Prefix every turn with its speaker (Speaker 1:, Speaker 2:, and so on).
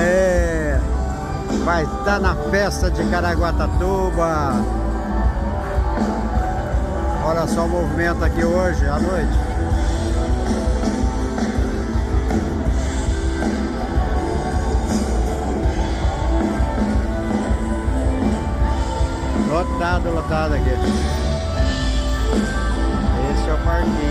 Speaker 1: Aê! Vai estar na festa de Caraguatatuba. Olha só o movimento aqui hoje à noite. Lotado aqui. Esse é o parquinho.